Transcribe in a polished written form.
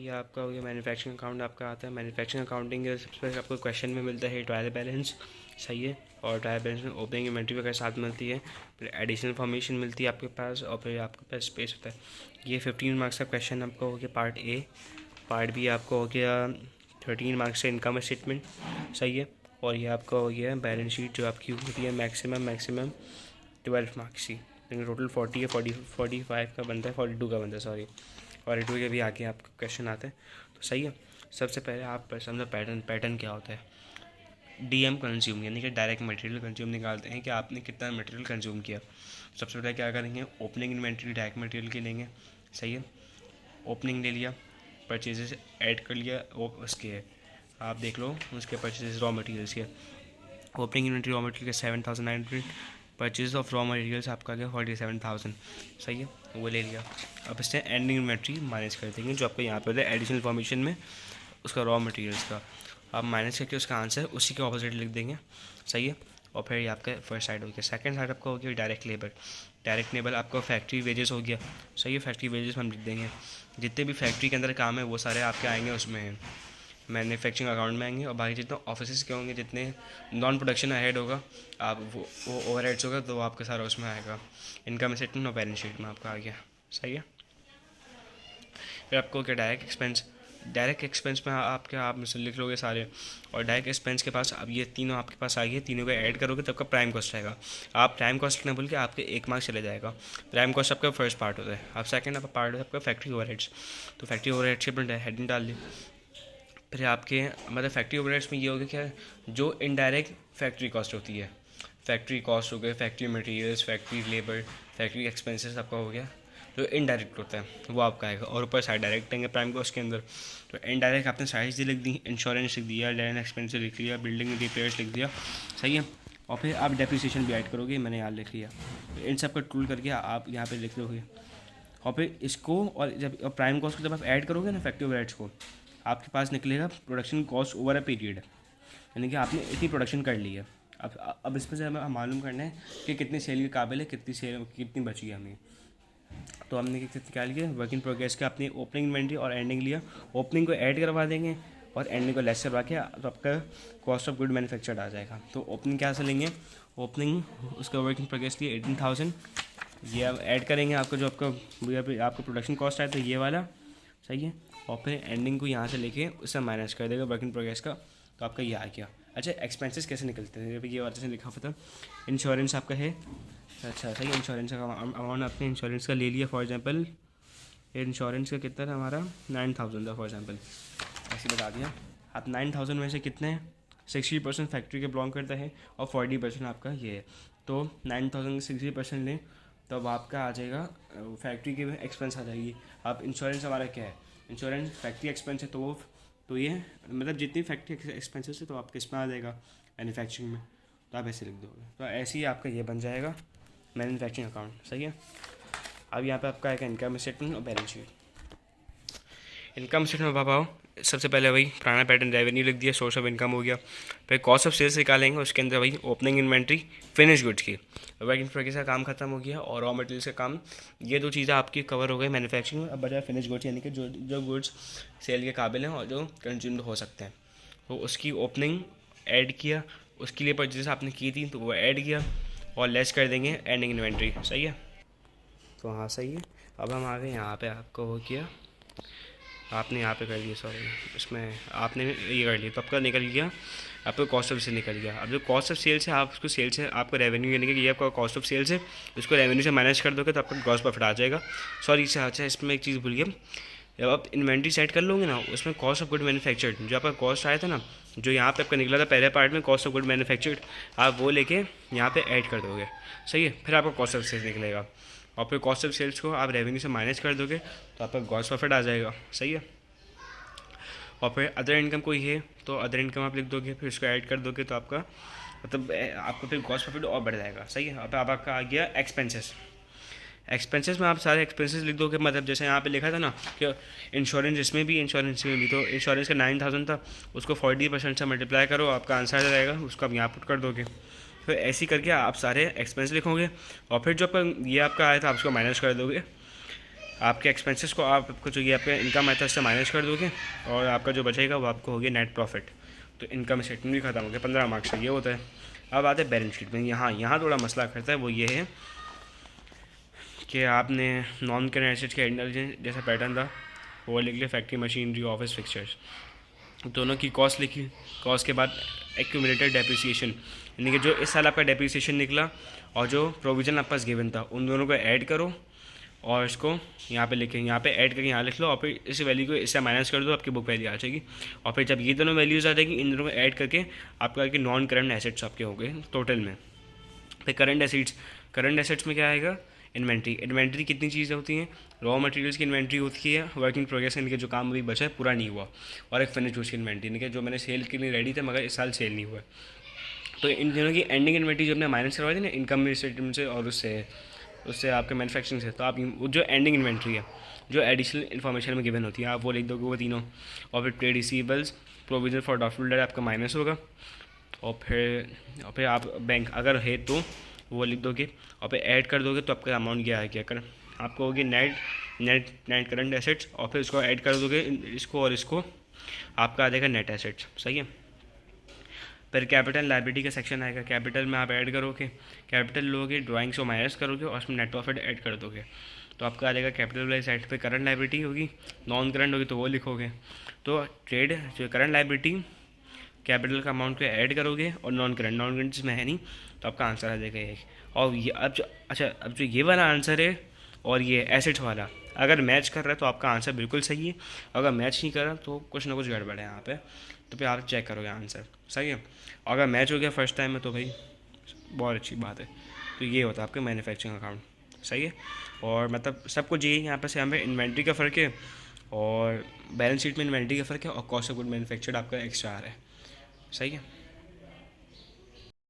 ये आपका हो गया मैन्युफैक्चरिंग अकाउंट आपका आता है। मैन्युफैक्चरिंग अकाउंटिंग के सबसे पहले आपको क्वेश्चन में मिलता है ट्रायल बैलेंस, सही है। और ट्रायल बैलेंस में ओपनिंग इन्वेंट्री वगैरह साथ मिलती है, फिर एडिशनल इन्फॉर्मेशन मिलती है आपके पास, और फिर आपके पास स्पेस होता है। ये 15 मार्क्स का क्वेश्चन आपका हो गया पार्ट ए। पार्ट बी आपका हो गया 13 मार्क्स से इनकम स्टेटमेंट, सही है। और ये आपका हो गया बैलेंस शीट जो आपकी होती है मैक्सिमम 12 मार्क्स की, लेकिन टोटल 40 है, 45 का बनता है, 42 का बनता है, सॉरी 42 के भी आगे आपका क्वेश्चन आता है। तो सही है। सबसे पहले आप समझो पैटर्न क्या होता है। डीएम कंज्यूम यानी कि डायरेक्ट मटेरियल कंज्यूम निकालते हैं कि आपने कितना मटेरियल कंज्यूम किया। सबसे पहले क्या करेंगे, ओपनिंग इन्वेंट्री डायरेक्ट मटेरियल की लेंगे, सही है। ओपनिंग ले लिया, परचेजेस ऐड कर लिया, वो उसके आप देख लो उसके परचेजेस रॉ मटेरियल्स के। ओपनिंग इन्वेंट्री रॉ मटेरियल के 7900, परचेज ऑफ रॉ मटेरियल्स आपका गया 47,000, सही है, वो ले लिया। अब इससे एंडिंग इन्वेंट्री माइनस कर देंगे जो आपको यहाँ पे होता है एडिशनल इन्फॉर्मेशन में उसका रॉ मटेरियल्स का। आप माइनस करके उसका आंसर उसी के ऑपोजिट लिख देंगे, सही है। और फिर ये आपका फर्स्ट साइड हो गया। सेकंड साइड आपका हो गया डायरेक्ट लेबर। डायरेक्ट लेबर आपका फैक्ट्री वेजेस हो गया, सही है। फैक्ट्री वेजेस हम लिख देंगे, जितने भी फैक्ट्री के अंदर काम है वो सारे आपके आएंगे उसमें मैन्युफैक्चरिंग अकाउंट में आएंगे। और बाकी जितने ऑफिस के होंगे, जितने नॉन प्रोडक्शन हेड होगा आप वो ओवरहेड्स होगा तो वो आपका सारा उसमें आएगा इनकम स्टेटमेंट और बैलेंस शीट में आपका आ गया, सही है। फिर आपको क्या डायरेक्ट एक्सपेंस में आप मुझसे लिख लोगे सारे। और डायरेक्ट एक्सपेंस के पास अब ये तीनों आपके पास आ गए, तीनों को ऐड करोगे तब का प्राइम कॉस्ट आएगा। आप प्राइम कॉस्ट लिखना बोल के आपके 1 मार्क्स चले जाएगा। प्राइम कॉस्ट आपका फर्स्ट पार्ट होता है। अब सेकंड आपका पार्ट है आपका फैक्ट्री ओवरहेड्स। तो फैक्ट्री ओवरहेड्स के हेडिंग डाल ली। फिर आपके मतलब फैक्ट्री ओवरहेड्स में ये हो गया क्या, जो इनडायरेक्ट फैक्ट्री कॉस्ट होती है, फैक्ट्री कॉस्ट हो गए, factory materials, factory labour, factory expenses आपका हो गया। जो इनडायरेक्ट होता है वो आपका आएगा, और ऊपर साइड डायरेक्ट आएंगे प्राइम कॉस्ट के अंदर। तो इनडायरेक्ट आपने सारी चीज़ें लिख दी, इंश्योरेंस लिख दिया, लैंड एक्सपेंसेस लिख लिया, बिल्डिंग रिपेयर्स लिख दिया, सही है। और फिर आप डेप्रिसिएशन भी ऐड करोगे, मैंने यहाँ लिख लिया। तो इन सब का टूल करके आप यहाँ पे लिख दोगे। और फिर इसको और जब प्राइम कॉस्ट को जब आप ऐड करोगे ना फैक्ट्री ओवरहेड्स को, आपके पास निकलेगा production cost over a period, यानी कि आपने इतनी प्रोडक्शन कर ली है। अब इसमें से हमें मालूम करना है कि कितनी सेल के काबिल है, कितनी बची है हमें। तो हमने क्या लिया, वर्क इन प्रोग्रेस का अपनी ओपनिंग इन्वेंट्री और एंडिंग लिया। ओपनिंग को ऐड करवा देंगे और एंडिंग को लेस करवा के तो आपका कॉस्ट ऑफ गुड मैन्युफैक्चर्ड आ जाएगा। तो ओपनिंग क्या से लेंगे, ओपनिंग उसका वर्क इन प्रोग्रेस लिए 18,000, ये अब ऐड करेंगे आपका जो आपका प्रोडक्शन कॉस्ट आया तो ये वाला, सही है। और फिर एंडिंग को यहाँ से लेके उससे माइनस कर देगा वर्क इन प्रोग्रेस का, तो आपका ये आ गया। अच्छा, एक्सपेंसेस कैसे निकलते हैं, ये वाले से लिखा हुआ था। इंश्योरेंस आपका है, अच्छा सही, इंश्योरेंस का अमाउंट आपने इंश्योरेंस का ले लिया। फॉर एग्जांपल इंश्योरेंस का कितना था हमारा, 9,000 था फॉर एग्जांपल, ऐसे बता दिया। आप 9,000 में से कितने 60% फैक्ट्री के बिलोंग करता है और 40% आपका ये है। तो 9,000 के 60% लें तो अब आपका आ जाएगा फैक्ट्री की एक्सपेंस आ जाएगी। अब इंश्योरेंस हमारा क्या है, इंश्योरेंस फैक्ट्री एक्सपेंस है, तो ये मतलब जितनी फैक्ट्री एक्सपेंसेस है तो आपके इसमें आ जाएगा मैन्युफैक्चरिंग में, तो आप ऐसे लिख दोगे। तो ऐसे ही आपका ये बन जाएगा मैन्युफैक्चरिंग अकाउंट, सही है। अब यहाँ पे आपका आएगा इनकम स्टेटमेंट और बैलेंस शीट। इनकम स्टेटमेंट में पाओ सबसे पहले वही पुराना पैटर्न, रेवेन्यू लिख दिया, सोर्स ऑफ इनकम हो गया। फिर कॉस्ट ऑफ सेल्स निकालेंगे, उसके अंदर वही ओपनिंग इन्वेंट्री, फिनिश गुड्स की, वर्क इन प्रोग्रेस का काम खत्म हो गया और रॉ मटेरियल्स का काम। ये दो चीज़ें आपकी कवर हो गई मैन्युफैक्चरिंग में। अब बचा फिनिश गुड्स, यानी कि जो गुड्स सेल के काबिल हैं और जो कंज्यूम्ड हो सकते हैं, तो उसकी ओपनिंग ऐड किया, उसके लिए परचेज आपने की थी तो वो ऐड किया और लेस कर देंगे एंडिंग इन्वेंट्री, सही है। तो हाँ सही है। अब हम आ गए यहाँ पे, आपको वो किया आपने यहाँ पे कर लिया, सॉरी इसमें आपने ये कर लिया तो आपका निकल गया, आपका कॉस्ट ऑफ सेल निकल गया। अब जो कॉस्ट ऑफ सेल्स है आप उसको सेल से आपका रेवेन्यू, यानी कि ये आपका कॉस्ट ऑफ सेल्स है, उसको रेवेन्यू से माइनस कर दोगे तो आपका ग्रॉस प्रॉफिट आ जाएगा। सॉरी इससे अच्छा इसमें एक चीज़ भूल गया, जब आप इन्वेंट्री सेट कर लोगे ना उसमें कॉस्ट ऑफ गुड मैन्युफैक्चर्ड जो आपका कॉस्ट आया था ना, जो यहाँ पे आपका निकला था पहले पार्ट में कॉस्ट ऑफ गुड मैन्युफैक्चर्ड, आप वो लेके यहाँ पे ऐड कर दोगे, सही है। फिर आपका कॉस्ट ऑफ सेल्स निकलेगा और फिर कॉस्ट ऑफ सेल्स को आप रेवेन्यू से माइनस कर दोगे तो आपका ग्रॉस प्रॉफिट आ जाएगा, सही है। और फिर अदर इनकम कोई है तो अदर इनकम आप लिख दोगे, फिर उसको ऐड कर दोगे तो आपका मतलब आपको फिर ग्रॉस प्रॉफिट और बढ़ जाएगा, सही है। अब आपका आ गया एक्सपेंसेस। एक्सपेंसेस में आप सारे एक्सपेंसेस लिख दोगे, मतलब जैसे यहाँ पे लिखा था ना कि इंश्योरेंस में भी तो इंश्योरेंस का 9,000 था, उसको 40% से मल्टीप्लाई करो, आपका आंसर आ जाएगा, उसको आप यहाँ पुट कर दोगे। फिर ऐसे करके आप सारे एक्सपेंस लिखोगे और फिर जो आपका ये आपका आया था आप उसको माइनस कर दोगे। आपके एक्सपेंसेस को आपको जो ये आपका इनकम आता है उससे माइनस कर दोगे और आपका जो बचेगा वो आपको हो गया नेट प्रॉफिट। तो इनकम स्टेटमेंट भी खत्म हो गया, 15 मार्क्स का ये होता है। अब आते हैं बैलेंस शीट में। यहाँ थोड़ा मसला करता है, वो ये है कि आपने नॉन करेंट एसेट्स के इंटेलिजेंस जैसा पैटर्न था वो लिख लिया, फैक्ट्री मशीनरी ऑफिस फिक्सचर्स, दोनों की कॉस्ट लिखी। कॉस्ट के बाद एक्यूमुलेटेड डेप्रिसिएशन, यानी कि जो इस साल आपका डेप्रिसिएशन निकला और जो प्रोविज़न आपके पास गिवन था उन दोनों को ऐड करो और इसको यहाँ पे लिखें, यहाँ पे ऐड करके यहाँ लिख लो और फिर इस वैल्यू को इससे माइनस कर दो, आपकी बुक वैल्यू आ जाएगी। और फिर जब ये दोनों वैल्यूज़ आ जाएगी इन दोनों को ऐड करके आपका कि नॉन करंट एसेट्स आपके हो गए टोटल में। फिर करंट एसेट्स में क्या आएगा, इन्वेंट्री कितनी चीज़ें होती हैं, रॉ मटेरियल्स की इन्वेंट्री होती है, वर्किंग प्रोग्रेस यानी कि जो काम अभी बचा है पूरा नहीं हुआ, और एक फिनिश गुड्स की इन्वेंट्री यानी कि जो मैंने सेल के लिए रेडी थे मगर इस साल सेल नहीं हुआ। तो इन दोनों की एंडिंग इन्वेंट्री जो हमने माइनस करवाई थी ना इनकम स्टेटमेंट से और उससे आपके मैन्युफैक्चरिंग से, तो आप जो एंडिंग इन्वेंट्री है जो एडिशनल इन्फॉर्मेशन में गिवन होती है आप वो लिख दोगे वो तीनों। और फिर trade receivables, provision for doubtful debt आपका माइनस होगा, और फिर आप बैंक अगर है तो वो लिख दोगे और फिर ऐड कर दोगे तो आपका अमाउंट क्या है, क्या कर आपको होगी नेट करंट एसेट्स, और फिर उसको ऐड कर दोगे इसको और इसको, आपका आ जाएगा नेट एसेट्स। सही है। फिर कैपिटल लाइबिलिटी का सेक्शन आएगा, कैपिटल में आप ऐड करोगे, कैपिटल लोगे, ड्राइंग्स को माइनस करोगे और उसमें नेट प्रॉफिट ऐड कर दोगे तो आपका आ जाएगा कैपिटल वाली साइड पे करंट लाइबिलिटी होगी, नॉन करंट होगी तो वो लिखोगे। तो ट्रेड जो करंट लाइबिलिटी कैपिटल का अमाउंट को ऐड करोगे और नॉन करंट इसमें है नहीं तो आपका आंसर आ जाएगा ये। और ये अब जो ये वाला आंसर है और ये एसेट्स वाला अगर मैच कर रहा है तो आपका आंसर बिल्कुल सही है, अगर मैच नहीं कर रहा तो कुछ ना कुछ गड़बड़ है यहाँ पे, तो फिर आप चेक करोगे आंसर। सही है। अगर मैच हो गया फर्स्ट टाइम में तो भाई बहुत अच्छी बात है। तो ये होता है आपका मैन्युफैक्चरिंग अकाउंट। सही है। और मतलब सब कुछ यही यहाँ पे से हमें इन्वेंट्री का फ़र्क है और बैलेंस शीट में इन्वेंट्री का फ़र्क है और कॉस्ट ऑफ गुड मैन्युफैक्चर्ड आपका एक्स्ट्रा आ रहा है। सही है।